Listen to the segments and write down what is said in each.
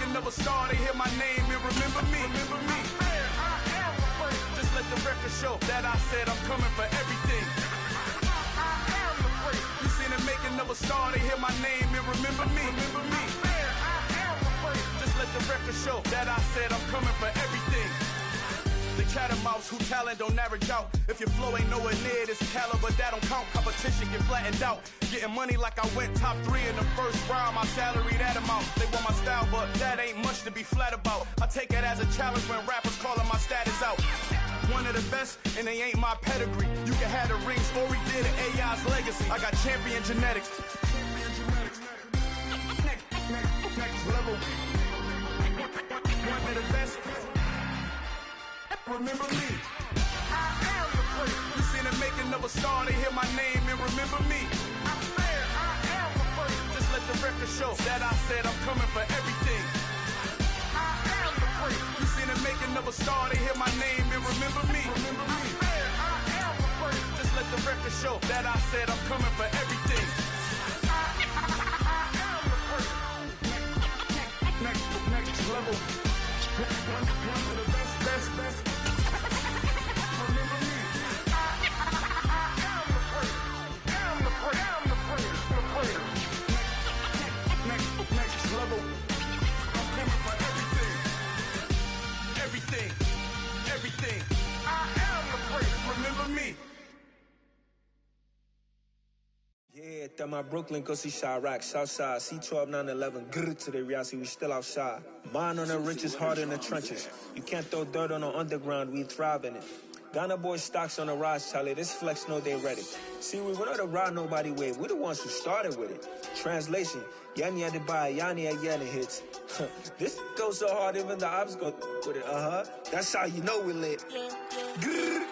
making of a star, they hear my name and remember me. Remember me. Just let the record show that I said I'm coming for everything. You seen the making of a star, they hear my name and remember me. Remember me. Just let the record show that I said I'm coming for everything. The catamounts who talent don't average out. If your flow ain't nowhere near this caliber, that don't count. Competition get flattened out. Getting money like I went top 3 in the first round. My salary that amount. They want my style, but that ain't much to be flat about. I take it as a challenge when rappers calling my status out. One of the best, and they ain't my pedigree. You can have the rings, or we did it, AI's legacy. I got champion genetics. Next level. One of the best. Remember me. I am the place. You seen the making of a star, they hear my name and remember me. I am the place. Just let the record show that I said I'm coming for everything. I am the place. You seen the making of a star, they hear my name and remember me. Remember me. I am the place. Just let the record show that I said I'm coming for everything. I am the place. Next level. One of the best. Next level. I'm coming for everything. Everything. I am the place. Remember me. Yeah, that my Brooklyn, go see Chirac, Southside, C12, 911, grr to the reality, we still outside. Mine on the riches, hard in the trenches. You can't throw dirt on the underground, we thrive in it. Ghana boys stocks on the rise, Charlie, this flex know they ready. See, we not a ride nobody wave, we the ones who started with it. Translation, Yanni had to buy, Yanni had Yanni hits. This goes so hard, even the ops go with it, That's how you know we lit. Grr,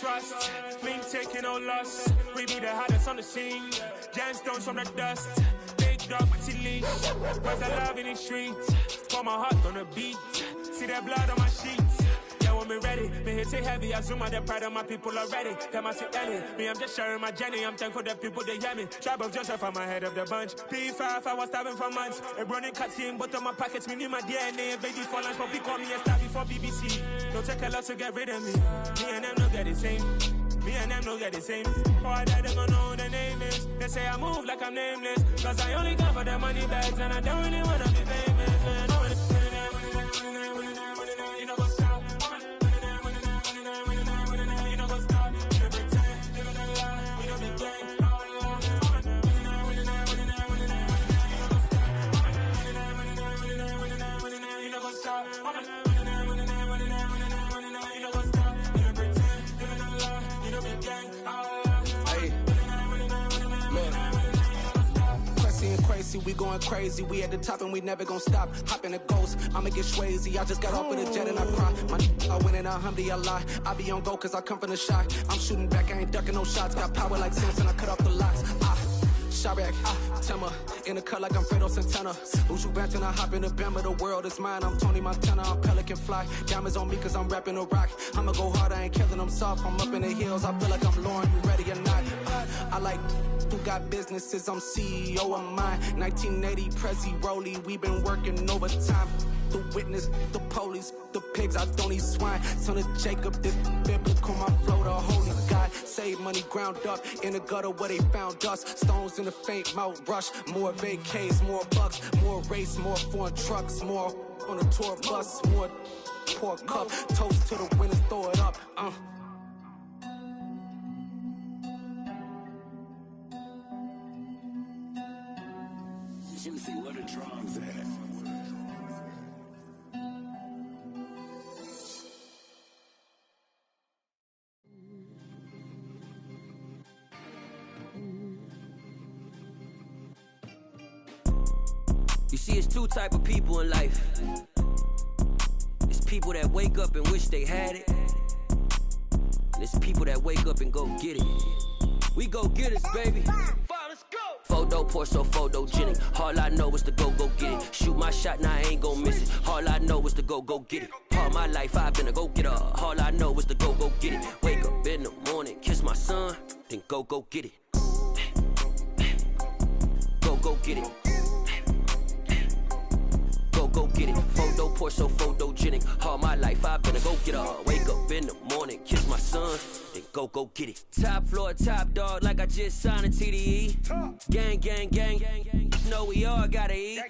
trust, we ain't taking no loss. We be the hottest on the scene. Gemstones from the dust. Big dog, pretty leash. Where's the love in the streets? Pour my heart on the beat. See that blood on my sheets. Yeah, when me ready, me hit it heavy. I zoom out the pride of my people already. Them I see Ellie. Me, I'm just sharing my journey. I'm thankful the people they hear me. Tribe of Joseph, I'm ahead of the bunch. P5, I was starving for months. A running cut in, but on my pockets, me need my DNA. Baby for lunch, but call me a star before BBC. Don't take a lot to get rid of me. Me and them don't get the same. Me and them don't get the same. All that they gonna know who the name is. They say I move like I'm nameless. Cause I only come for the money bags and I don't really wanna be famous, man. You know what's up? You know what's up? You know pretend, you know the lie, you know the game. You know what's up? Crazy, we going crazy, we at the top and we never gonna stop. Hop in a ghost, I'ma get swayzy. I just got off with a jet and I cry. I win in a Humvee, I lie. I be on go cause I come from the shot. I'm shooting back, I ain't ducking no shots. Got power like Samson, I cut off the locks. Chirac, Tema, in the cut like I'm Fredo Santana. Uju Banton, I hop in the Bama, the world is mine. I'm Tony Montana, I'm Pelican Fly. Diamonds on me cause I'm rapping a rock. I'ma go hard, I ain't killing them soft. I'm up in the hills, I feel like I'm Lauren, you ready or not? I like who got businesses, I'm CEO of mine. 1980 Prezi Rolly, we been working overtime. The witness, the police, the pigs, I don't eat swine. Son of Jacob, this biblical, my flow, the holy God. Save money ground up in the gutter where they found us. Stones in the faint mouth rush. More vacays, more bucks, more race, more foreign trucks, more on a tour bus, more pour cup. Toast to the winners, throw it up. Juicy, where the drums at? You see, it's two type of people in life. It's people that wake up and wish they had it. And it's people that wake up and go get it. We go get it, baby. Photo pour so photogenic. All I know is to go get it. Shoot my shot, now I ain't gon' miss it. All I know is to go get it. All my life I've been a go-getter. All I know is to go get it. Wake up in the morning, kiss my son, then go get it. Go get it. Go get it. Photo pour so photogenic. All my life I've been a go-getter. Wake up in the morning, kiss my son, then go get it. Top floor, top dog, like I just signed a TDE. Gang. You know we all gotta eat.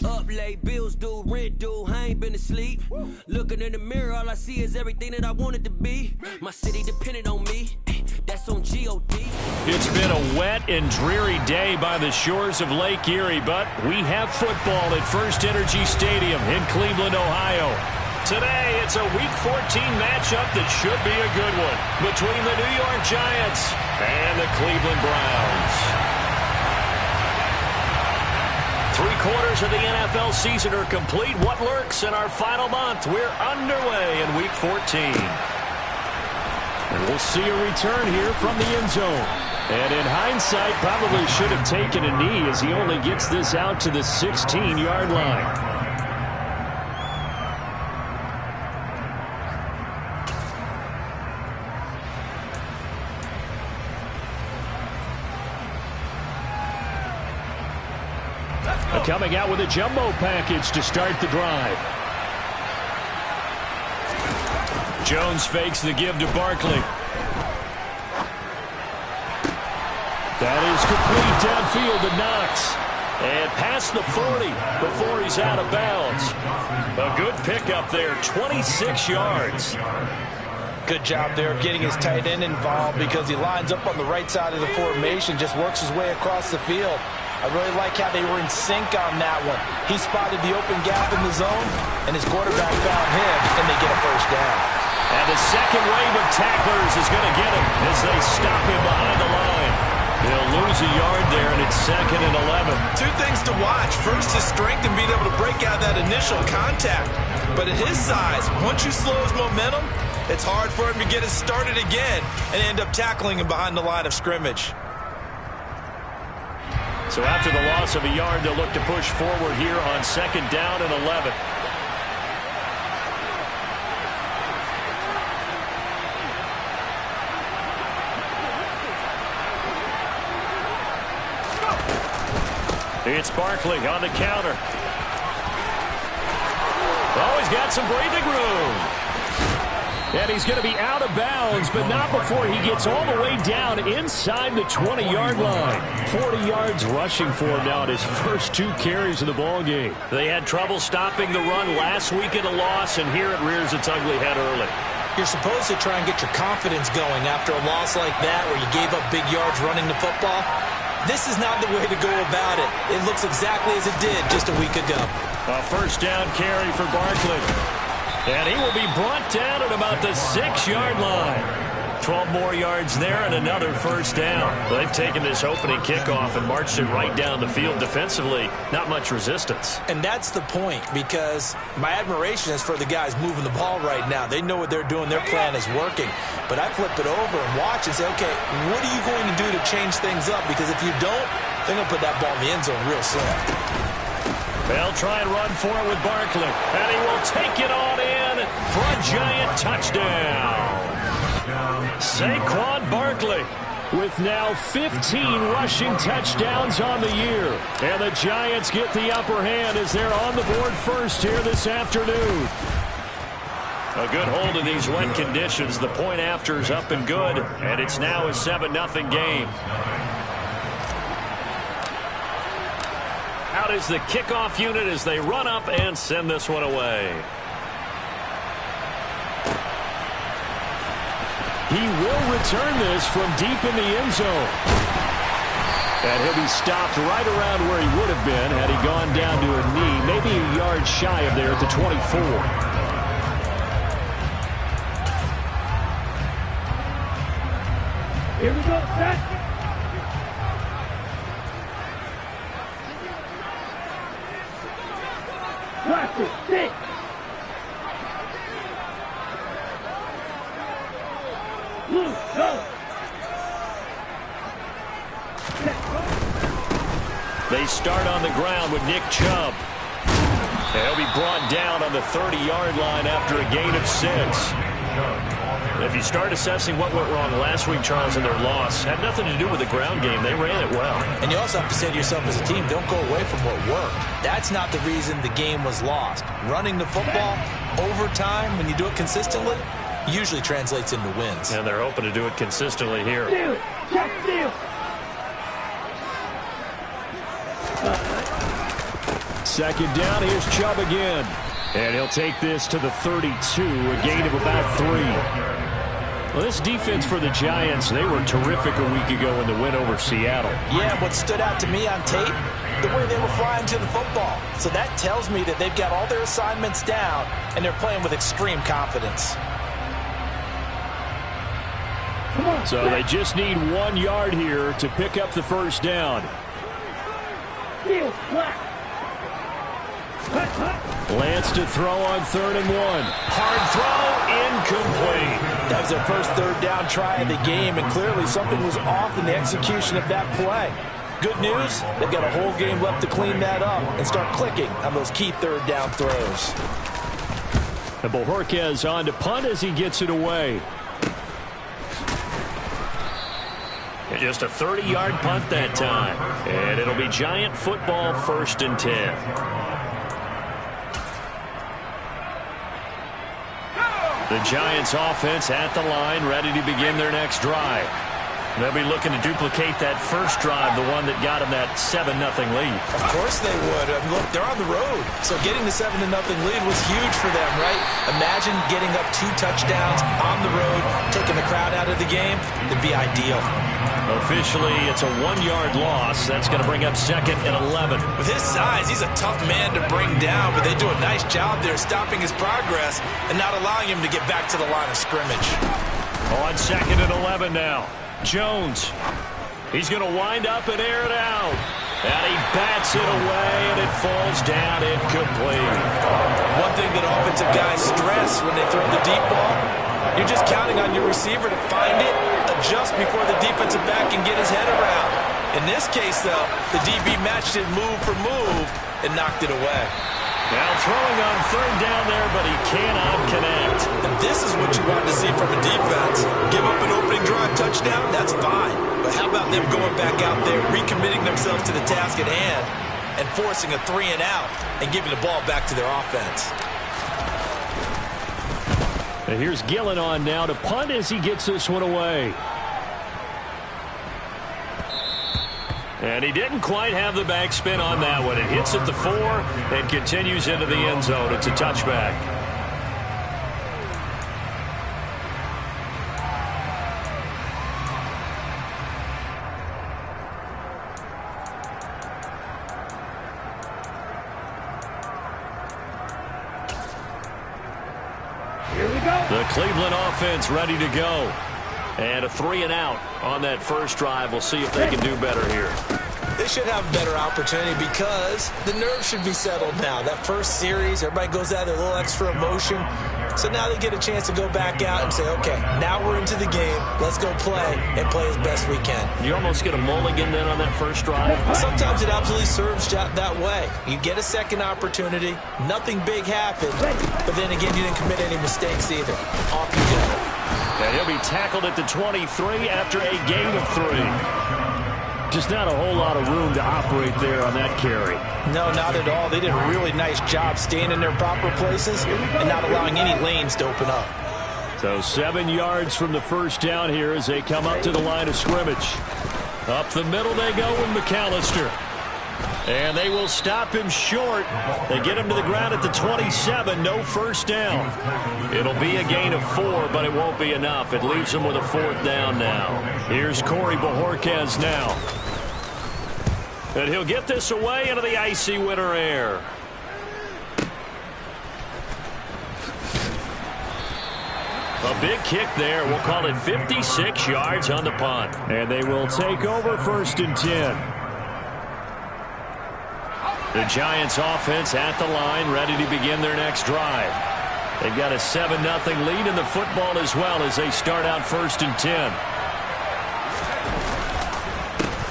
Up late, bills due, rent due, I ain't been asleep. Looking in the mirror, all I see is everything that I wanted to be. My city depended on me. That's on G.O.D. It's been a wet and dreary day by the shores of Lake Erie, but we have football at First Energy Stadium in Cleveland, Ohio. Today, it's a Week 14 matchup that should be a good one between the New York Giants and the Cleveland Browns. 3/4 of the NFL season are complete. What lurks in our final month? We're underway in Week 14. And we'll see a return here from the end zone. And in hindsight, probably should have taken a knee as he only gets this out to the 16-yard line. Coming out with a jumbo package to start the drive. Jones fakes the give to Barkley. That is complete downfield to Knox. And past the 40 before he's out of bounds. A good pickup there, 26 yards. Good job there of getting his tight end involved because he lines up on the right side of the formation, just works his way across the field. I really like how they were in sync on that one. He spotted the open gap in the zone, and his quarterback found him, and they get a first down. And the second wave of tacklers is going to get him as they stop him behind the line. He'll lose a yard there, and it's 2nd and 11. Two things to watch. First, his strength and being able to break out that initial contact. But at his size, once you slow his momentum, it's hard for him to get it started again and end up tackling him behind the line of scrimmage. So after the loss of a yard, they'll look to push forward here on 2nd down and 11. It's Barkley on the counter. Oh, he's got some breathing room. And he's going to be out of bounds, but not before he gets all the way down inside the 20-yard line. 40 yards rushing for him now in his first 2 carries of the ballgame. They had trouble stopping the run last week in a loss, and here it rears its ugly head early. You're supposed to try and get your confidence going after a loss like that where you gave up big yards running the football. This is not the way to go about it. It looks exactly as it did just a week ago. A first down carry for Barkley. And he will be brought down at about the 6-yard line. 12 more yards there and another first down. They've taken this opening kickoff and marched it right down the field defensively. Not much resistance. And that's the point, because my admiration is for the guys moving the ball right now. They know what they're doing. Their plan is working. But I flip it over and watch and say, okay, what are you going to do to change things up? Because if you don't, they're going to put that ball in the end zone real soon. They'll try and run for it with Barkley. And he will take it on in for a giant touchdown. Saquon Barkley with now 15 rushing touchdowns on the year. And the Giants get the upper hand as they're on the board first here this afternoon. A good hold of these wet conditions. The point after is up and good. And it's now a 7-0 game. Out is the kickoff unit as they run up and send this one away. He will return this from deep in the end zone. And he'll be stopped right around where he would have been had he gone down to a knee, maybe a yard shy of there at the 24. Here we go, set. They start on the ground with Nick Chubb. And he'll be brought down on the 30-yard line after a gain of 6. If you start assessing what went wrong last week, Charles, in their loss, had nothing to do with the ground game. They ran it well. And you also have to say to yourself as a team, don't go away from what worked. That's not the reason the game was lost. Running the football over time, when you do it consistently, usually translates into wins. And they're hoping to do it consistently here. Second down, here's Chubb again. And he'll take this to the 32, a gain of about 3. Well, this defense for the Giants, they were terrific a week ago in the win over Seattle. Yeah, what stood out to me on tape, the way they were flying to the football. So that tells me that they've got all their assignments down, and they're playing with extreme confidence. So they just need 1 yard here to pick up the first down. Lance to throw on 3rd and 1. Hard throw, incomplete. That was their first third down try of the game, and clearly something was off in the execution of that play. Good news, they've got a whole game left to clean that up and start clicking on those key third down throws. And Bojorquez on to punt as he gets it away. And just a 30-yard punt that time. And it'll be Giant football, 1st and 10. The Giants offense at the line, ready to begin their next drive. They'll be looking to duplicate that first drive, the one that got them that 7-0 lead. Of course they would. Look, they're on the road. So getting the 7-0 lead was huge for them, right? Imagine getting up 2 touchdowns on the road, taking the crowd out of the game. It'd be ideal. Officially, it's a 1-yard loss. That's going to bring up 2nd and 11. With his size, he's a tough man to bring down, but they do a nice job there stopping his progress and not allowing him to get back to the line of scrimmage. On 2nd and 11 now. Jones. He's going to wind up and air it out. And he bats it away, and it falls down incomplete. One thing that offensive guys stress when they throw the deep ball, you're just counting on your receiver to find it, adjust before the defensive back can get his head around. In this case, though, the DB matched it move for move and knocked it away. Now throwing on 3rd down there, but he cannot connect. And this is what you want to see from a defense. Give up an opening drive touchdown, that's fine. But how about them going back out there, recommitting themselves to the task at hand, and forcing a 3-and-out and giving the ball back to their offense. And here's Gillen on now to punt as he gets this one away. And he didn't quite have the backspin on that one. It hits at the 4 and continues into the end zone. It's a touchback. Here we go. The Cleveland offense ready to go. And a 3-and-out on that first drive. We'll see if they can do better here. They should have a better opportunity because the nerves should be settled now. That first series, everybody goes out there, a little extra emotion. So now they get a chance to go back out and say, okay, now we're into the game. Let's go play and play as best we can. You almost get a mulligan then on that first drive? Sometimes it absolutely serves that way. You get a second opportunity. Nothing big happened. But then again, you didn't commit any mistakes either. Off you go. And he'll be tackled at the 23 after a gain of 3. Just not a whole lot of room to operate there on that carry. No, not at all. They did a really nice job staying in their proper places and not allowing any lanes to open up. So 7 yards from the first down here as they come up to the line of scrimmage. Up the middle they go with McAllister. And they will stop him short. They get him to the ground at the 27. No first down. It'll be a gain of 4, but it won't be enough. It leaves them with a 4th down now. Here's Corey Bojorquez now. And he'll get this away into the icy winter air. A big kick there. We'll call it 56 yards on the punt. And they will take over 1st and 10. The Giants offense at the line, ready to begin their next drive. They've got a 7-0 lead in the football as well as they start out 1st and 10.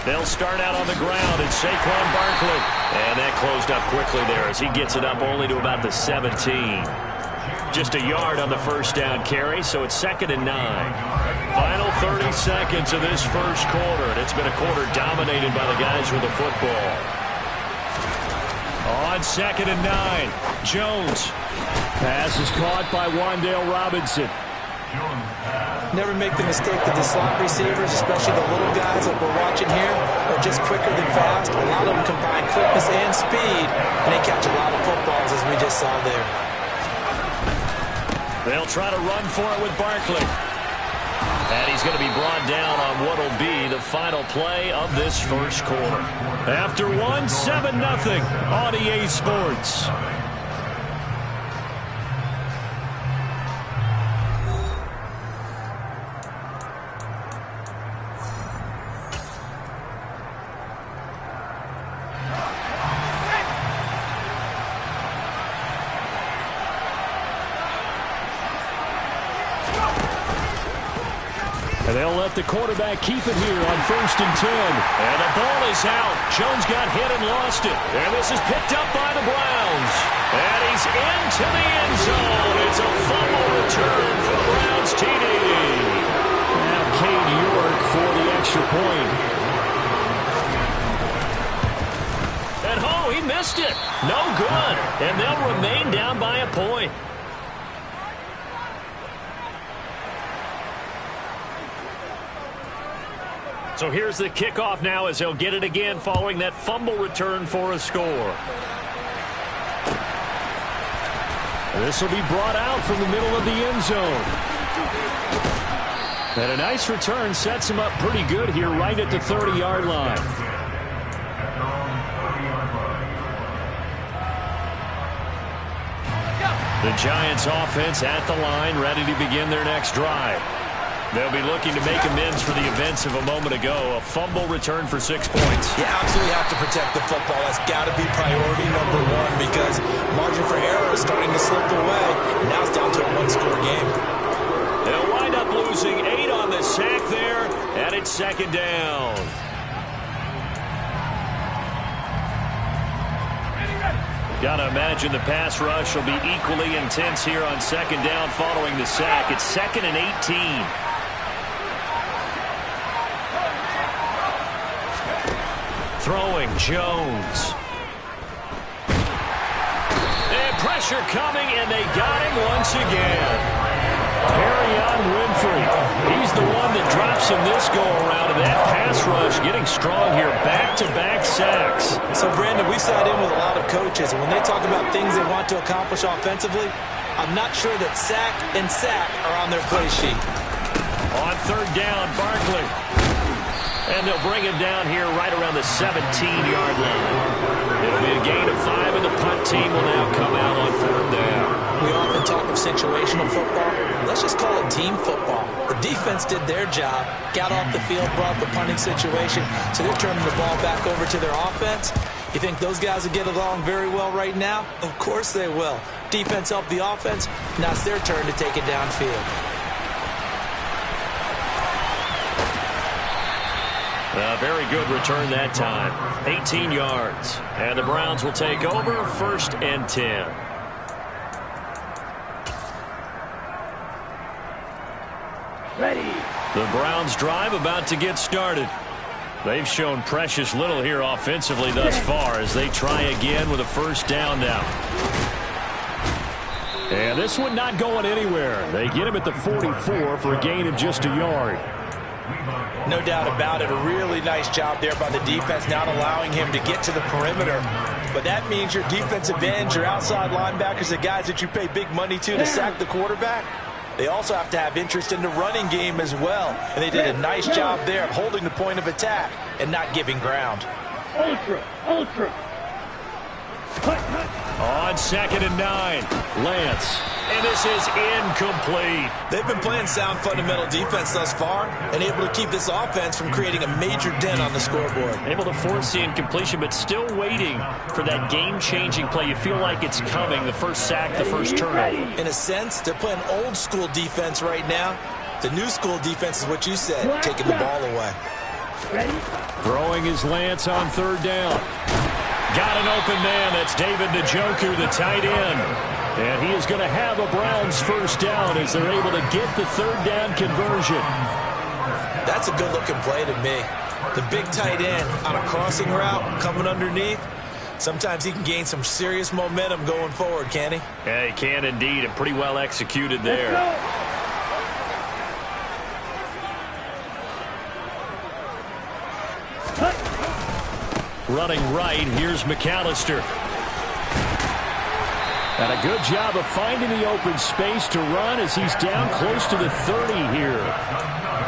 They'll start out on the ground, and Saquon Barkley. And that closed up quickly there as he gets it up only to about the 17. Just a yard on the first down carry, so it's 2nd and 9. Final 30 seconds of this first quarter, and it's been a quarter dominated by the guys with the football. On 2nd and 9, Jones. Pass is caught by Wan'Dale Robinson. Never make the mistake that the slot receivers, especially the little guys that we're watching here, are just quicker than fast. A lot of them combine quickness and speed, and they catch a lot of footballs, as we just saw there. They'll try to run for it with Barkley. And he's going to be brought down on what will be the final play of this first quarter. After 7-0 on EA Sports. And they'll let the quarterback keep it here on 1st and 10. And the ball is out. Jones got hit and lost it. And this is picked up by the Browns. And he's into the end zone. It's a fumble return for the Browns TD. Now Cade York for the extra point. And he missed it. No good. And they'll remain down by a point. So here's the kickoff now as they'll get it again following that fumble return for a score. This will be brought out from the middle of the end zone. And a nice return sets him up pretty good here right at the 30-yard line. The Giants offense at the line, ready to begin their next drive. They'll be looking to make amends for the events of a moment ago. A fumble return for 6 points. You absolutely have to protect the football. That's got to be priority number one because margin for error is starting to slip away. And now it's down to a one-score game. They'll wind up losing 8 on the sack there, and it's 2nd down. Got to imagine the pass rush will be equally intense here on 2nd down following the sack. It's 2nd and 18. Throwing Jones. And pressure coming, and they got him once again. Perrion Winfrey. He's the one that drops him this go-around, and that pass rush getting strong here. Back-to-back sacks. So, Brandon, we sat in with a lot of coaches, and when they talk about things they want to accomplish offensively, I'm not sure that sack and sack are on their play sheet. On 3rd down, Barkley. And they'll bring him down here right around the 17-yard line. It'll be a gain of 5, and the punt team will now come out on 4th down. We often talk of situational football. Let's just call it team football. The defense did their job, got off the field, brought the punting situation, so they're turning the ball back over to their offense. You think those guys will get along very well right now? Of course they will. Defense helped the offense. Now it's their turn to take it downfield. A very good return that time. 18 yards. And the Browns will take over 1st and 10. Ready. The Browns drive about to get started. They've shown precious little here offensively thus far as they try again with a 1st down now. And this one not going anywhere. They get him at the 44 for a gain of just a yard. No doubt about it. A really nice job there by the defense, not allowing him to get to the perimeter. But that means your defensive ends, your outside linebackers, the guys that you pay big money to sack the quarterback, they also have to have interest in the running game as well. And they did a nice job there of holding the point of attack and not giving ground. Ultra. On 2nd and 9, Lance. and this is incomplete. They've been playing sound fundamental defense thus far and able to keep this offense from creating a major dent on the scoreboard. Able to force the incompletion, but still waiting for that game-changing play. You feel like it's coming, the first sack, the first turnover. In a sense, they're playing old-school defense right now. The new-school defense is what you said, taking the ball away. Throwing his Lance on third down. Got an open man. That's David Njoku, the tight end. And he is going to have a Browns first down as they're able to get the third down conversion. That's a good-looking play to me. The big tight end on a crossing route coming underneath. Sometimes he can gain some serious momentum going forward, can he? Yeah, he can indeed, and pretty well executed there. Running right, here's McAllister. And a good job of finding the open space to run as he's down close to the 30 here.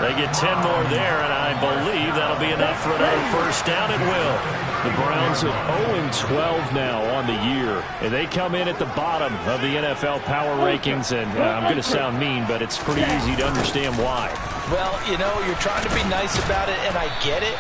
They get 10 more there, and I believe that'll be enough for another first down. It will. The Browns at 0-12 now on the year. And they come in at the bottom of the NFL power rankings, and I'm going to sound mean, but it's pretty easy to understand why. Well, you know, you're trying to be nice about it, and I get it.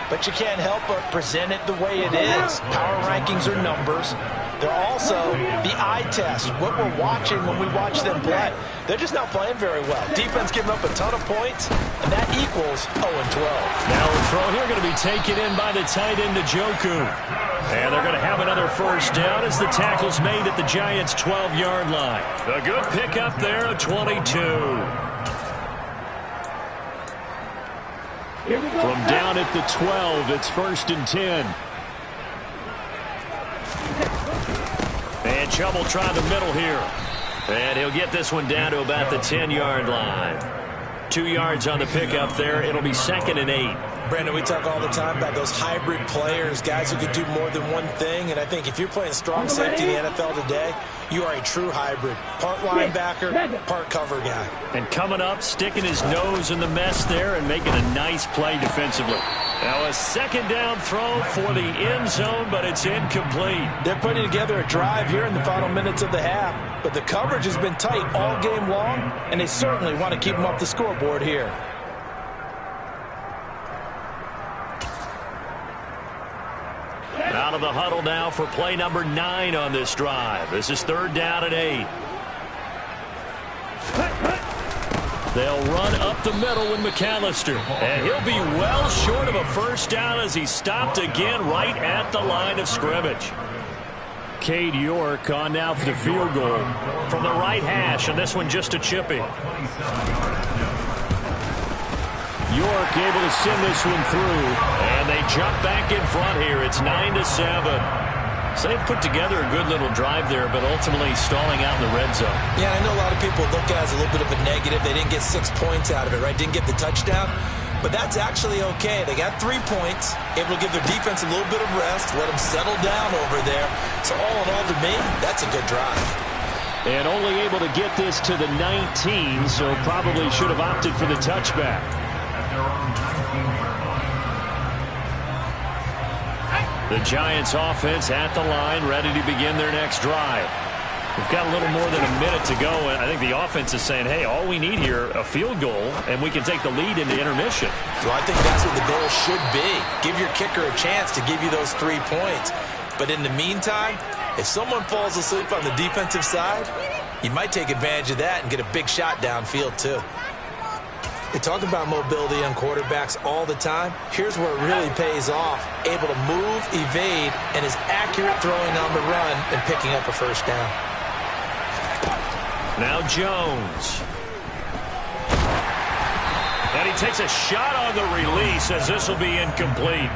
But you can't help but present it the way it is. Power rankings are numbers. They're also the eye test, what we're watching when we watch them play. They're just not playing very well. Defense giving up a ton of points, and that equals 0-12. Now the throw here going to be taken in by the tight end Njoku. And they're going to have another first down as the tackle's made at the Giants' 12-yard line. A good pickup there of 22. From down at the 12, it's 1st and 10. And Chubb will try the middle here. And he'll get this one down to about the 10-yard line. 2 yards on the pickup there. It'll be 2nd and 8. Brandon, we talk all the time about those hybrid players, guys who can do more than one thing. And I think if you're playing strong safety in the NFL today, you are a true hybrid. Part linebacker, part cover guy. And coming up, sticking his nose in the mess there and making a nice play defensively. Now a 2nd down throw for the end zone, but it's incomplete. They're putting together a drive here in the final minutes of the half. But the coverage has been tight all game long, and they certainly want to keep them up the scoreboard here. Out of the huddle now for play number 9 on this drive. This is 3rd down and 8. They'll run up the middle with McAllister. And he'll be well short of a first down as he's stopped again right at the line of scrimmage. Cade York on now for the field goal from the right hash, and this one just a chippy. York able to send this one through, and they jump back in front here. It's 9-7. So they've put together a good little drive there, but ultimately stalling out in the red zone. Yeah, I know a lot of people look at it as a little bit of a negative. They didn't get 6 points out of it, right? Didn't get the touchdown. But that's actually okay. They got 3 points, able to give their defense a little bit of rest, let them settle down over there. So all in all, to me, that's a good drive. And only able to get this to the 19, so probably should have opted for the touchback. The Giants offense at the line, ready to begin their next drive. We've got a little more than a minute to go, and I think the offense is saying, hey, all we need here, a field goal, and we can take the lead into intermission. So I think that's what the goal should be. Give your kicker a chance to give you those 3 points. But in the meantime, if someone falls asleep on the defensive side, you might take advantage of that and get a big shot downfield too. They talk about mobility on quarterbacks all the time. Here's where it really pays off. Able to move, evade, and is accurate throwing on the run and picking up a first down. Now Jones. And he takes a shot on the release as this will be incomplete.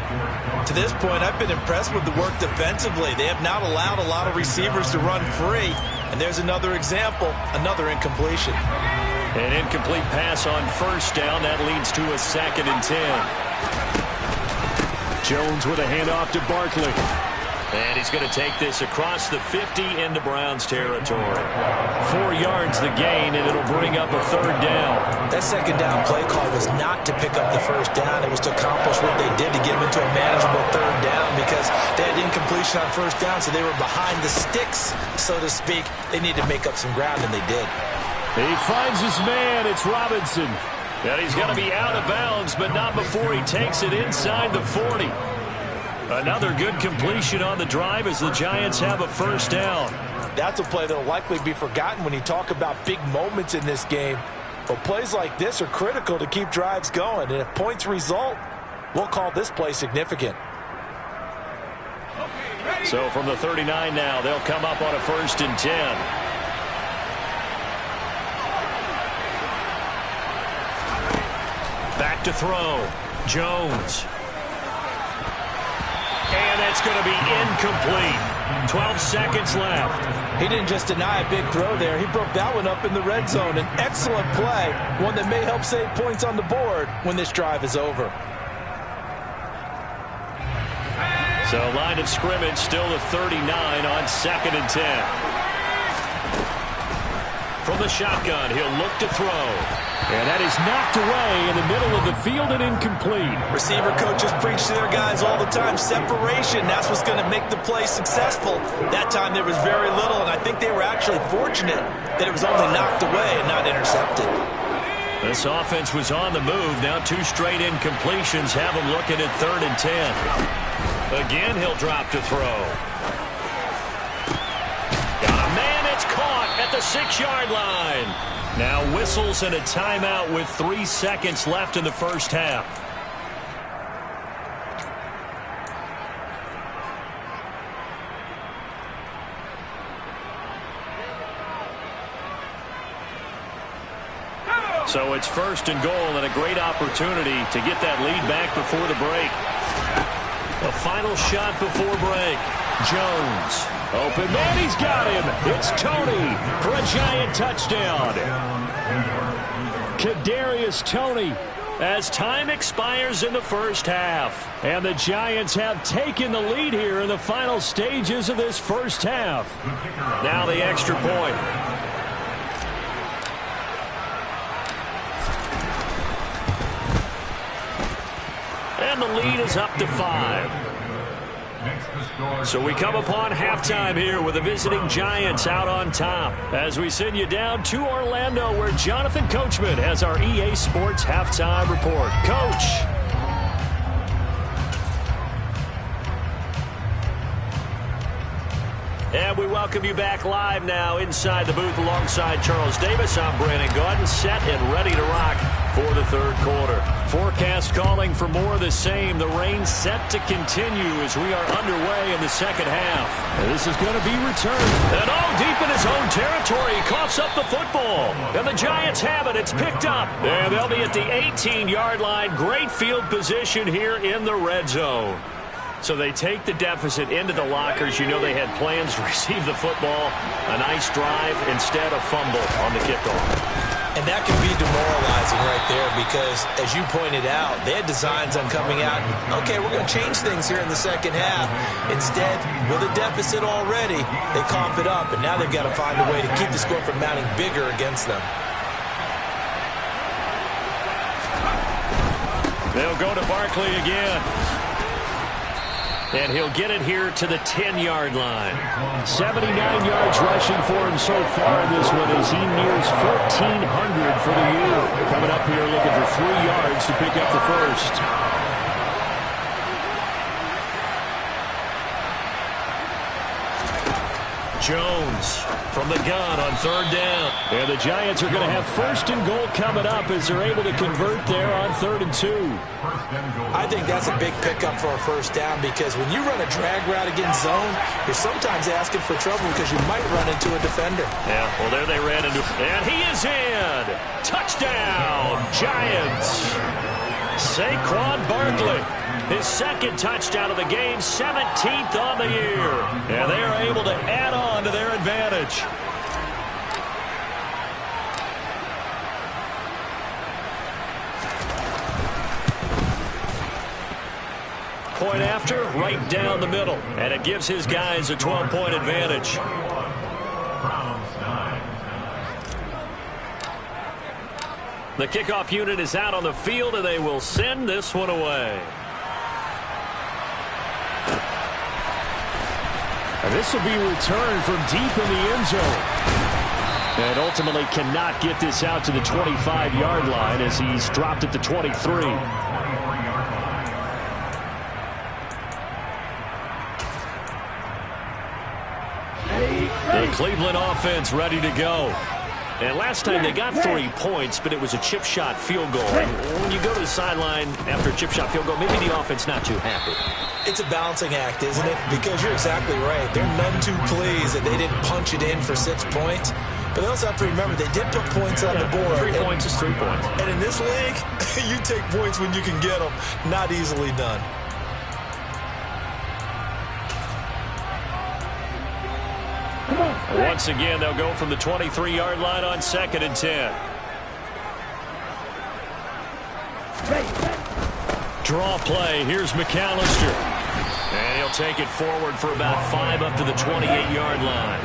To this point, I've been impressed with the work defensively. They have not allowed a lot of receivers to run free. And there's another example, another incompletion. An incomplete pass on first down. That leads to a 2nd and 10. Jones with a handoff to Barkley. And he's going to take this across the 50 into Browns territory. 4 yards the gain, and it'll bring up a 3rd down. That 2nd down play call was not to pick up the first down. It was to accomplish what they did to get them into a manageable 3rd down because they had incompletion separation on first down, so they were behind the sticks, so to speak. They need to make up some ground, and they did. He finds his man. It's Robinson. And he's going to be out of bounds, but not before he takes it inside the 40. Another good completion on the drive as the Giants have a first down. That's a play that will likely be forgotten when you talk about big moments in this game. But plays like this are critical to keep drives going. And if points result, we'll call this play significant. So from the 39 now, they'll come up on a 1st and 10. Back to throw. Jones. And that's going to be incomplete. 12 seconds left. He didn't just deny a big throw there. He broke that one up in the red zone. An excellent play, one that may help save points on the board when this drive is over. So line of scrimmage still the 39 on 2nd and 10. From the shotgun, he'll look to throw. And that is knocked away in the middle of the field and incomplete. Receiver coaches preach to their guys all the time. Separation, that's what's going to make the play successful. That time there was very little, and I think they were actually fortunate that it was only knocked away and not intercepted. This offense was on the move. Now 2 straight incompletions have them looking at 3rd and 10. Again, he'll drop to throw. Got a man, it's caught at the 6-yard line. Now whistles and a timeout with 3 seconds left in the first half. So it's 1st and goal and a great opportunity to get that lead back before the break. A final shot before break. Jones. Open man, he's got him. It's Tony for a Giant touchdown. Kadarius Toney as time expires in the first half. And the Giants have taken the lead here in the final stages of this first half. Now the extra point. And the lead is up to 5. So we come upon halftime here with the visiting Giants out on top as we send you down to Orlando where Jonathan Coachman has our EA Sports halftime report. Coach. And we welcome you back live now inside the booth alongside Charles Davis. I'm Brandon Gaudin, set and ready to rock for the 3rd quarter. Forecast calling for more of the same. The rain set to continue as we are underway in the second half. And this is going to be returned. And deep in his own territory, he coughs up the football. And the Giants have it. It's picked up. And they'll be at the 18-yard line. Great field position here in the red zone. So they take the deficit into the lockers. You know they had plans to receive the football. A nice drive, instead a fumble on the kickoff. And that can be demoralizing right there because, as you pointed out, they had designs on coming out and, okay, we're going to change things here in the second half. Instead, with a deficit already, they cough it up, and now they've got to find a way to keep the score from mounting bigger against them. They'll go to Barkley again. And he'll get it here to the 10-yard line. 79 yards rushing for him so far in this one as he nears 1,400 for the year. Coming up here looking for 3 yards to pick up the first. Jones from the gun on 3rd down. And the Giants are going to have 1st and goal coming up as they're able to convert there on 3rd and 2. I think that's a big pickup for a 1st down because when you run a drag route against zone, you're sometimes asking for trouble because you might run into a defender. Yeah, well, there they ran into. And he is in. Touchdown, Giants. Saquon Barkley. His 2nd touchdown of the game, 17th on the year. And they are able to add on to their advantage. Point after, right down the middle. And it gives his guys a 12-point advantage. The kickoff unit is out on the field, and they will send this one away. This will be returned from deep in the end zone. And ultimately cannot get this out to the 25-yard line as he's dropped at the 23. The Cleveland offense ready to go. And last time they got 3 points, but it was a chip shot field goal. And when you go to the sideline after a chip shot field goal, maybe the offense not too happy. It's a balancing act, isn't it? Because you're exactly right. They're none too pleased that they didn't punch it in for 6 points. But they also have to remember they did put points on the board. 3 points is 3 points. And in this league, you take points when you can get them. Not easily done. Once again, they'll go from the 23-yard line on 2nd and 10. Draw play. Here's McAllister. And he'll take it forward for about 5 up to the 28-yard line.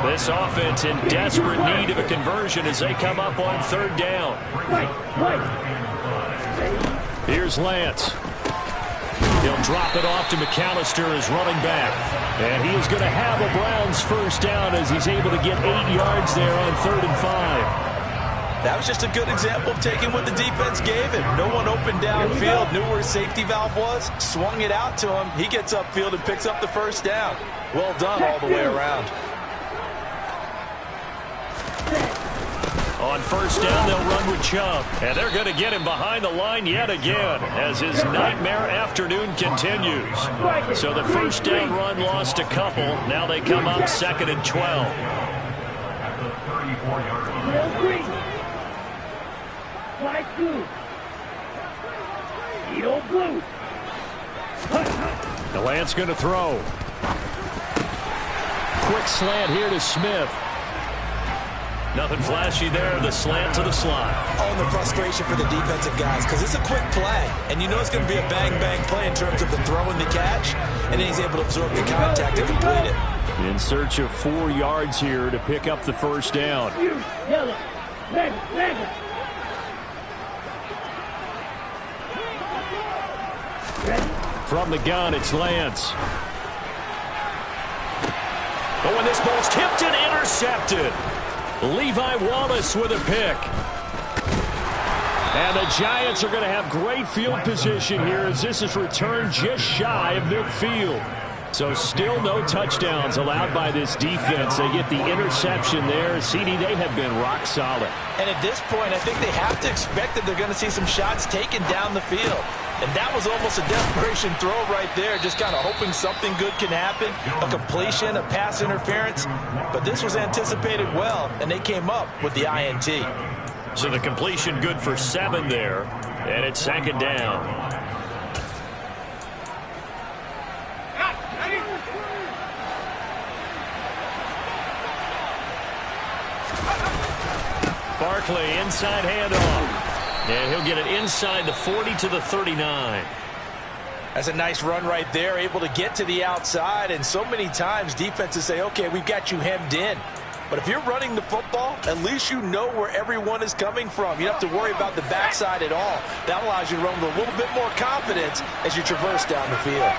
This offense in desperate need of a conversion as they come up on 3rd down. Here's Lance. He'll drop it off to McAllister as running back. And he is going to have a Browns first down as he's able to get 8 yards there on 3rd and 5. That was just a good example of taking what the defense gave him. No one open downfield, knew where his safety valve was, swung it out to him. He gets upfield and picks up the first down. Well done all the way around. On 1st down, they'll run with Chubb. And they're going to get him behind the line yet again as his nightmare afternoon continues. So the 1st down run lost a couple. Now they come up 2nd and 12. The Lance going to throw. Quick slant here to Smith. Nothing flashy there. The slant to the slot. Oh, and the frustration for the defensive guys because it's a quick play. And you know it's going to be a bang-bang play in terms of the throw and the catch. And then he's able to absorb the contact and complete it. In search of 4 yards here to pick up the 1st down. From the gun, it's Lance. Oh, and this ball's tipped and intercepted. Levi Wallace with a pick. And the Giants are going to have great field position here as this is returned just shy of midfield. So still no touchdowns allowed by this defense. They get the interception there. CD, they have been rock solid. And at this point, I think they have to expect that they're going to see some shots taken down the field. And that was almost a desperation throw right there, just kind of hoping something good can happen, a completion, a pass interference. But this was anticipated well, and they came up with the INT. So the completion good for 7 there, and it's 2nd down. Barkley, inside handoff. And he'll get it inside the 40 to the 39. That's a nice run right there, able to get to the outside. And so many times defenses say, okay, we've got you hemmed in. But if you're running the football, at least you know where everyone is coming from. You don't have to worry about the backside at all. That allows you to run with a little bit more confidence as you traverse down the field.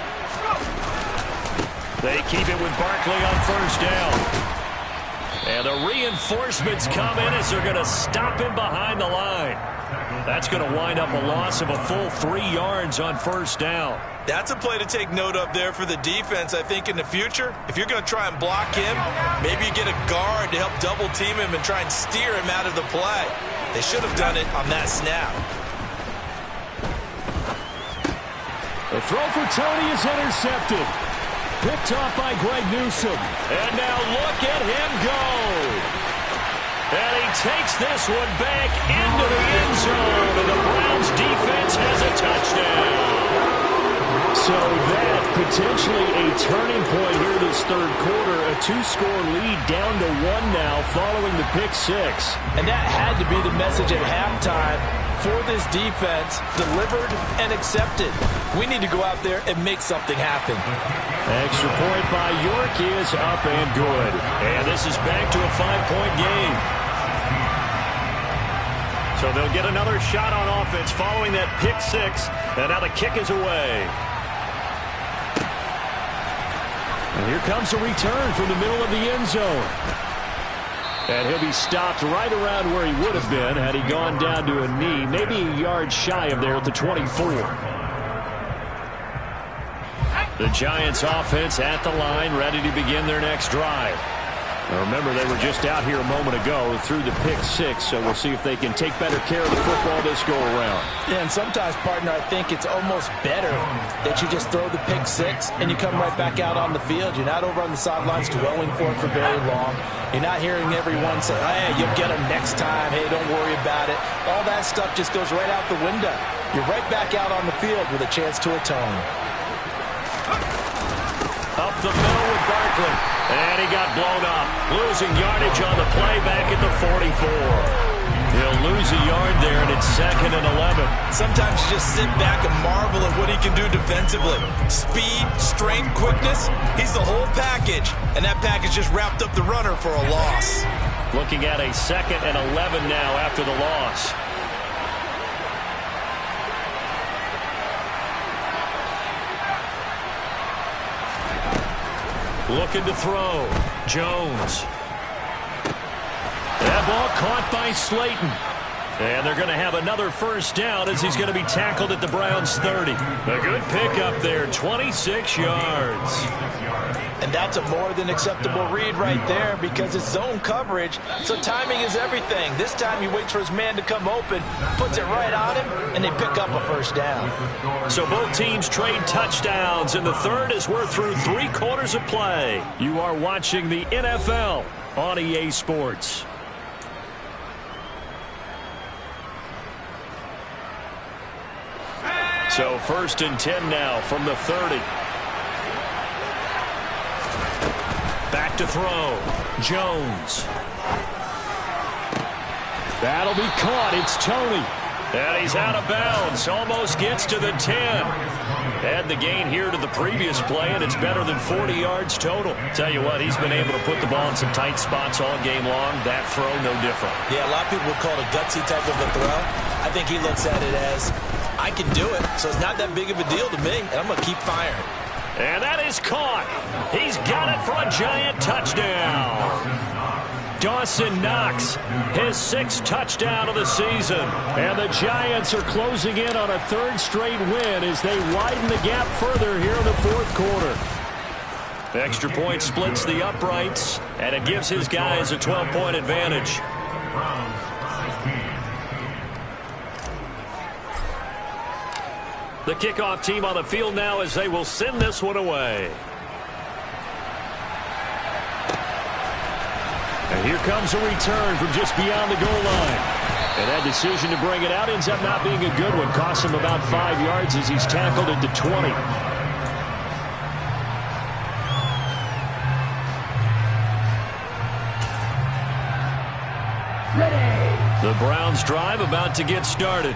They keep it with Barkley on 1st down. And the reinforcements come in as they're going to stop him behind the line. That's going to wind up a loss of a full 3 yards on 1st down. That's a play to take note of there for the defense. I think in the future, if you're going to try and block him, maybe you get a guard to help double team him and try and steer him out of the play. They should have done it on that snap. The throw for Tony is intercepted. Picked off by Greg Newsome. And now look at him go. And he takes this one back into the end zone. And the Browns defense has a touchdown. So that potentially a turning point here this 3rd quarter. A 2-score lead down to 1 now following the pick 6. And that had to be the message at halftime for this defense. Delivered and accepted. We need to go out there and make something happen. Extra point by York is up and good. And this is back to a 5-point game. So they'll get another shot on offense following that pick 6. And now the kick is away. And here here comes a return from the middle of the end zone. And he'll be stopped right around where he would have been had he gone down to a knee, maybe a yard shy of there at the 24. The Giants offense at the line, ready to begin their next drive. Now remember, they were just out here a moment ago through the pick six, so we'll see if they can take better care of the football this go around. Yeah, and sometimes, partner, I think it's almost better that you just throw the pick six and you come right back out on the field. You're not over on the sidelines dwelling for it for very long. You're not hearing everyone say, hey, you'll get them next time. Hey, don't worry about it. All that stuff just goes right out the window. You're right back out on the field with a chance to atone. Up the middle with Barkley. And he got blown up. Losing yardage on the play back at the 44. He'll lose a yard there, and it's 2nd and 11. Sometimes you just sit back and marvel at what he can do defensively. Speed, strength, quickness. He's the whole package. And that package just wrapped up the runner for a loss. Looking at a 2nd and 11 now after the loss. Looking to throw. Jones. That ball caught by Slayton. And they're going to have another first down as he's going to be tackled at the Browns' 30. A good pickup there, 26 yards. And that's a more than acceptable read right there because it's zone coverage, so timing is everything. This time he waits for his man to come open, puts it right on him, and they pick up a first down. So both teams trade touchdowns, and the third as we're through 3 quarters of play. You are watching the NFL on EA Sports. So 1st and 10 now from the 30. Back to throw. Jones. That'll be caught. It's Tony. And he's out of bounds. Almost gets to the 10. Add the gain here to the previous play, and it's better than 40 yards total. Tell you what, he's been able to put the ball in some tight spots all game long. That throw, no different. Yeah, a lot of people would call it a gutsy type of a throw. I think he looks at it as, I can do it, so it's not that big of a deal to me, and I'm going to keep firing. And that is caught. He's got it for a Giant touchdown. Dawson Knox, his 6th touchdown of the season. And the Giants are closing in on a 3rd straight win as they widen the gap further here in the 4th quarter. The extra point splits the uprights, and it gives his guys a 12-point advantage. The kickoff team on the field now as they will send this one away. And here comes a return from just beyond the goal line. And that decision to bring it out ends up not being a good one. Costs him about 5 yards as he's tackled at the 20. Ready. The Browns drive about to get started.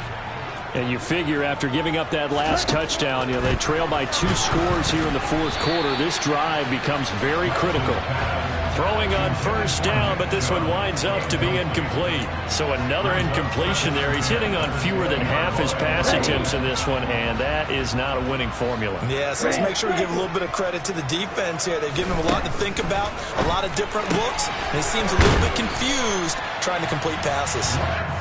And you figure after giving up that last touchdown, they trail by 2 scores here in the 4th quarter. This drive becomes very critical. Throwing on first down, but this one winds up to be incomplete. So another incompletion there. He's hitting on fewer than half his pass attempts in this one, and that is not a winning formula. Yes, let's make sure we give a little bit of credit to the defense here. They've given him a lot to think about, a lot of different looks, and he seems a little bit confused trying to complete passes.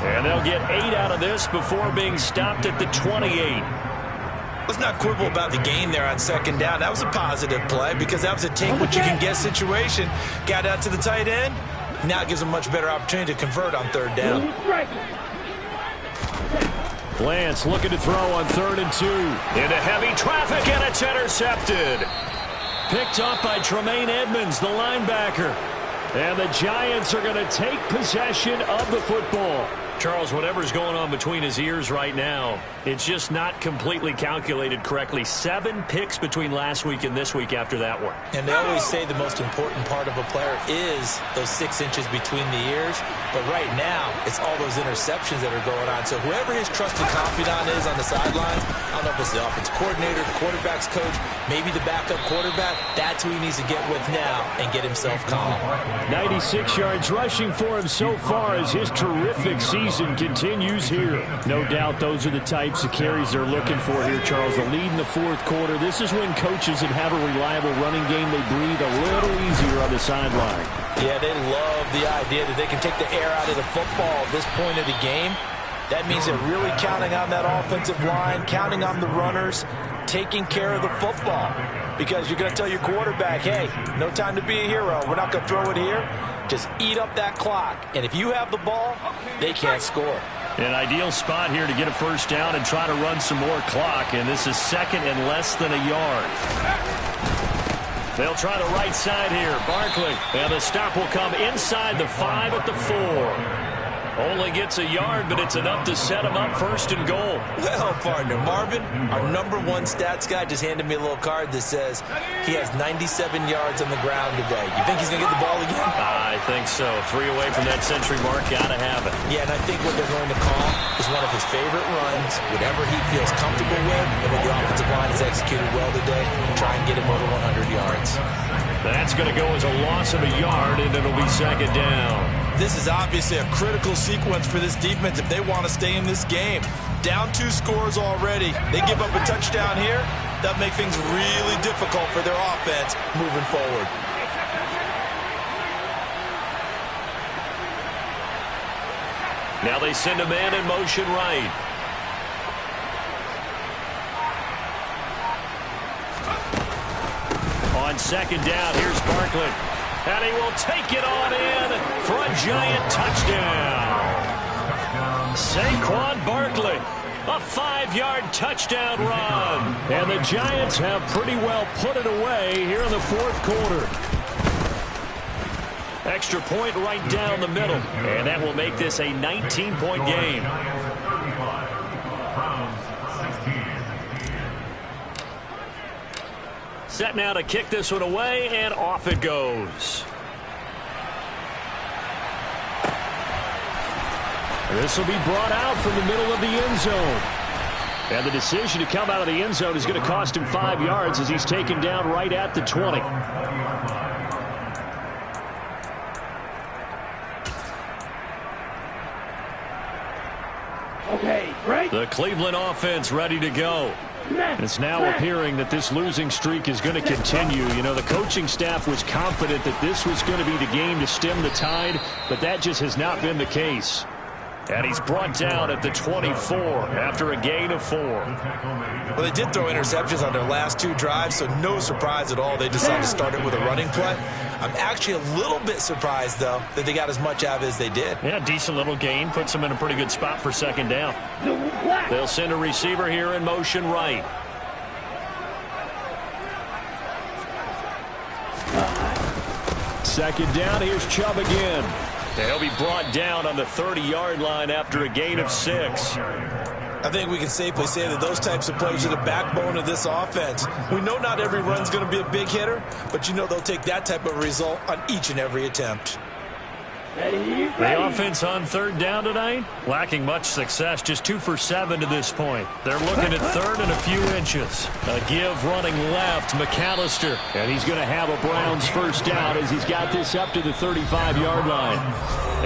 And they'll get 8 out of this before being stopped at the 28. Let's not quibble about the gain there on 2nd down. That was a positive play because that was a take-what-you-can-get situation. Got out to the tight end. Now it gives him a much better opportunity to convert on 3rd down. Lance looking to throw on 3rd and 2. Into heavy traffic, and it's intercepted. Picked up by Tremaine Edmonds, the linebacker. And the Giants are going to take possession of the football. Charles, whatever's going on between his ears right now, it's just not completely calculated correctly. 7 picks between last week and this week after that one. And they always say the most important part of a player is those 6 inches between the ears. But right now, it's all those interceptions that are going on. So whoever his trusted confidant is on the sidelines, I don't know if it's the offensive coordinator, the quarterback's coach, maybe the backup quarterback, that's who he needs to get with now and get himself calm. 96 yards rushing for him so far as his terrific season season continues here. No doubt those are the types of carries they're looking for here, Charles. The lead in the fourth quarter. This is when coaches that have a reliable running game, they breathe a little easier on the sideline. Yeah, they love the idea that they can take the air out of the football at this point of the game. That means they're really counting on that offensive line, counting on the runners, taking care of the football. Because you're going to tell your quarterback, hey, no time to be a hero. We're not going to throw it here. Just eat up that clock. And if you have the ball, they can't score. An ideal spot here to get a first down and try to run some more clock. And this is second and less than a yard. They'll try the right side here. Barkley. And the stop will come inside the 5 at the 4. Only gets a yard, but it's enough to set him up first and goal. Well, partner, Marvin, our #1 stats guy just handed me a little card that says he has 97 yards on the ground today. You think he's going to get the ball again? I think so. 3 away from that century mark. Got to have it. Yeah, and I think what they're going to call is one of his favorite runs, whatever he feels comfortable with, and when the offensive line has executed well today, try and get him over 100 yards. That's going to go as a loss of a yard, and it'll be second down. This is obviously a critical sequence for this defense if they want to stay in this game. Down 2 scores already. They give up a touchdown here. That'll make things really difficult for their offense moving forward. Now they send a man in motion right. On second down, here's Barkley. And he will take it on in for a giant touchdown. Saquon Barkley, a 5-yard touchdown run. And the Giants have pretty well put it away here in the fourth quarter. Extra point right down the middle. And that will make this a 19-point game. Set now to kick this one away, and off it goes. This will be brought out from the middle of the end zone. And the decision to come out of the end zone is going to cost him 5 yards as he's taken down right at the 20. Okay, great. The Cleveland offense ready to go. It's now appearing that this losing streak is going to continue. You know, the coaching staff was confident that this was going to be the game to stem the tide, but that just has not been the case. And he's brought down at the 24 after a gain of 4. Well, they did throw interceptions on their last 2 drives, so no surprise at all they decided to start it with a running play. I'm actually a little bit surprised, though, that they got as much out of it as they did. Yeah, decent little gain. Puts them in a pretty good spot for second down. They'll send a receiver here in motion right. Second down, here's Chubb again. They'll be brought down on the 30-yard line after a gain of 6. I think we can safely say that those types of plays are the backbone of this offense. We know not every run's going to be a big hitter, but you know they'll take that type of result on each and every attempt. The offense on third down tonight, lacking much success, just 2 for 7 to this point. They're looking at third and a few inches. A give running left, McAllister, and he's going to have a Browns first down as he's got this up to the 35-yard line.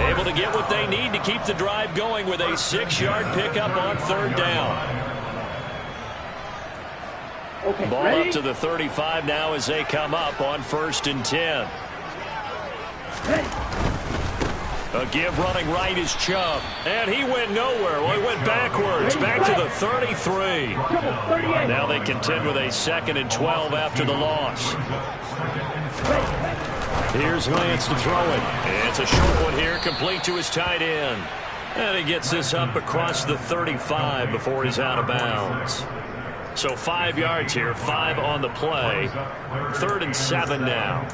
Able to get what they need to keep the drive going with a 6-yard pickup on third down. Ball up to the 35 now as they come up on 1st and 10. A give running right is Chubb. And he went nowhere. Well, he went backwards. Back to the 33. Now they contend with a 2nd and 12 after the loss. Here's Lance to throw it. It's a short one here, complete to his tight end. And he gets this up across the 35 before he's out of bounds. So 5 yards here, 5 on the play. 3rd and 7 now.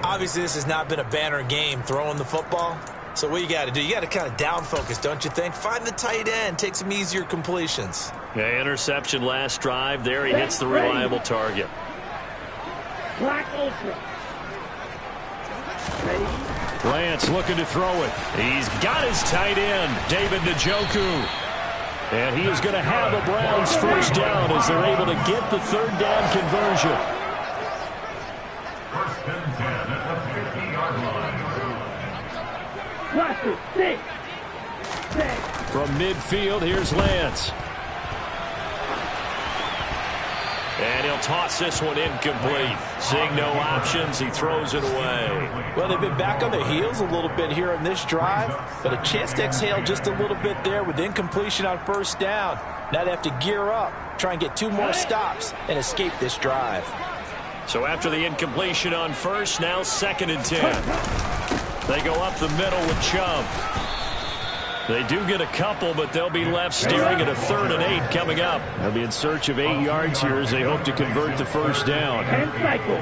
Obviously, this has not been a banner game throwing the football. So what you got to do, you got to kind of down focus, don't you think? Find the tight end, take some easier completions. Yeah, interception last drive. There he hits the reliable target. Black Ultra. Lance looking to throw it. He's got his tight end, David Njoku. And he is going to have a Browns first down as they're able to get the third down conversion. 1st and 10 at the 50-yard line. Cluster 6. From midfield, here's Lance. And he'll toss this one incomplete. Seeing no options, he throws it away. Well, they've been back on their heels a little bit here in this drive, but a chance to exhale just a little bit there with incompletion on first down. Now they have to gear up, try and get 2 more stops, and escape this drive. So after the incompletion on first, now 2nd and 10. They go up the middle with Chubb. They do get a couple, but they'll be left staring at a 3rd and 8 coming up. They'll be in search of 8 yards here as they hope to convert the first down. And cycle.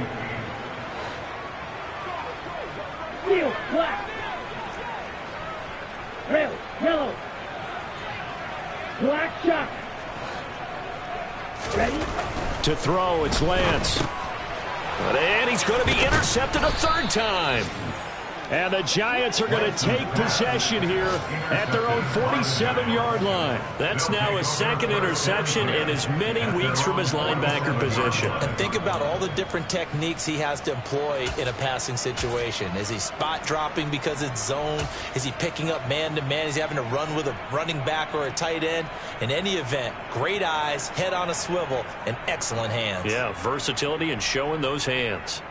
Field, black. Red, yellow. Black shot. Ready? To throw, it's Lance. And he's going to be intercepted a 3rd time. And the Giants are going to take possession here at their own 47-yard line. That's now his 2nd interception in as many weeks from his linebacker position. And think about all the different techniques he has to employ in a passing situation. Is he spot dropping because it's zone? Is he picking up man-to-man? Is he having to run with a running back or a tight end? In any event, great eyes, head on a swivel, and excellent hands. Yeah, versatility and showing those hands.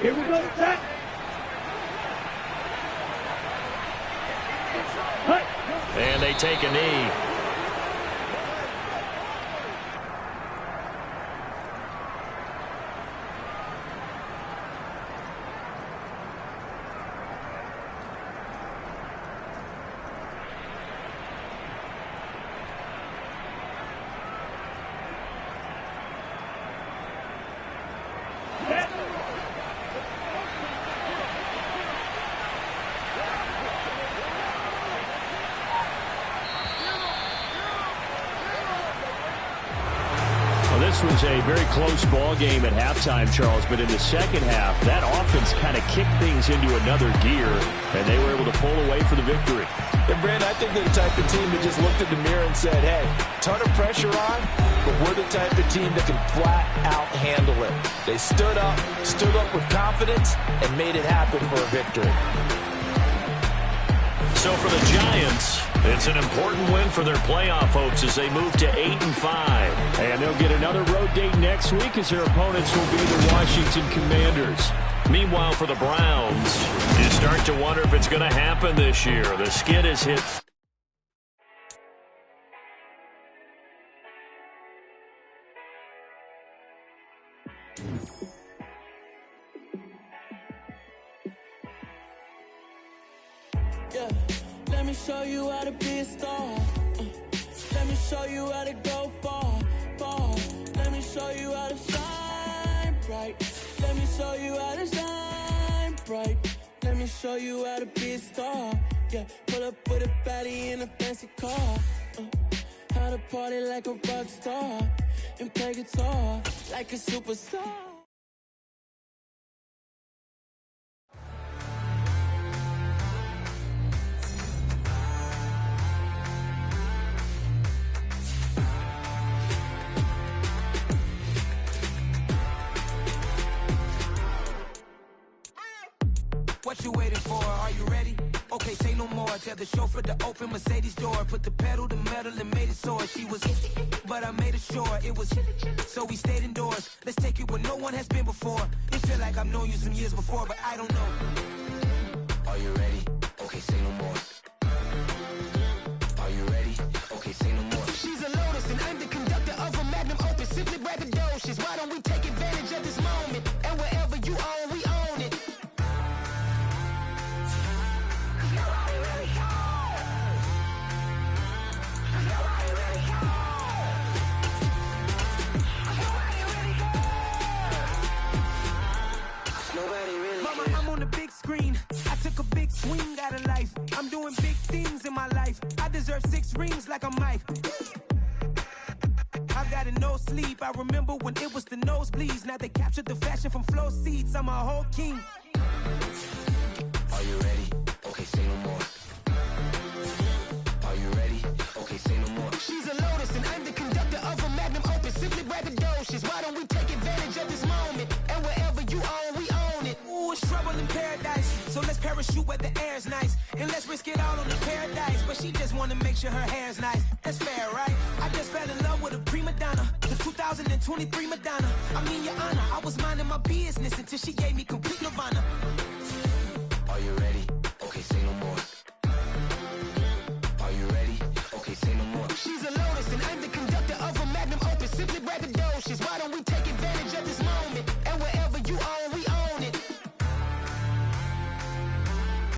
Here we go, set. Hut. And they take a knee. This was a very close ball game at halftime, Charles, but in the second half, that offense kind of kicked things into another gear, and they were able to pull away for the victory. And, Brandon, I think they're the type of team that just looked in the mirror and said, hey, ton of pressure on, but we're the type of team that can flat out handle it. They stood up with confidence, and made it happen for a victory. So for the Giants, it's an important win for their playoff hopes as they move to 8-5. And they'll get another road date next week as their opponents will be the Washington Commanders. Meanwhile, for the Browns, you start to wonder if it's going to happen this year. The skid is hit. Yeah, let me show you how to be a star. Let me show you how to go far, far. Let me show you how to shine bright. Let me show you how to shine bright. Let me show you how to be a star. Yeah, pull up with a baddie in a fancy car. How to party like a rock star and play guitar like a superstar. What you waiting for? Are you ready? Okay, say no more. Tell the chauffeur to open Mercedes door. Put the pedal to metal and made it soar. She was, but I made it sure it was. So we stayed indoors. Let's take it where no one has been before. It feel like I've known you some years before, but I don't know. Are you ready? Okay, say no more. Are you ready? Okay, say no more. She's a Lotus and I'm the conductor of a magnum opus. Simply braggadocious. Why don't we take advantage of this moment? And wherever you own, we own it. I took a big swing out of life. I'm doing big things in my life. I deserve 6 rings like I'm Mike. I got a no sleep. I remember when it was the nosebleeds. Now they captured the fashion from flow seats. I'm a whole king. Are you ready? Okay, say no more. Are you ready? Okay, say no more. She's a Lotus and I'm the conductor of a magnum opus. Simply braggadocious. Why don't we take it? parachute where the air's nice. And let's risk it all on the paradise. But she just wanna make sure her hair's nice. That's fair, right? I just fell in love with a prima donna. The 2023 Madonna. I mean, your honor, I was minding my business until she gave me complete nirvana. Are you ready? Okay, say no more. Are you ready? Okay, say no more. She's a lotus and I'm the conductor of a magnum opus. Simply braggadocious. Why don't we take it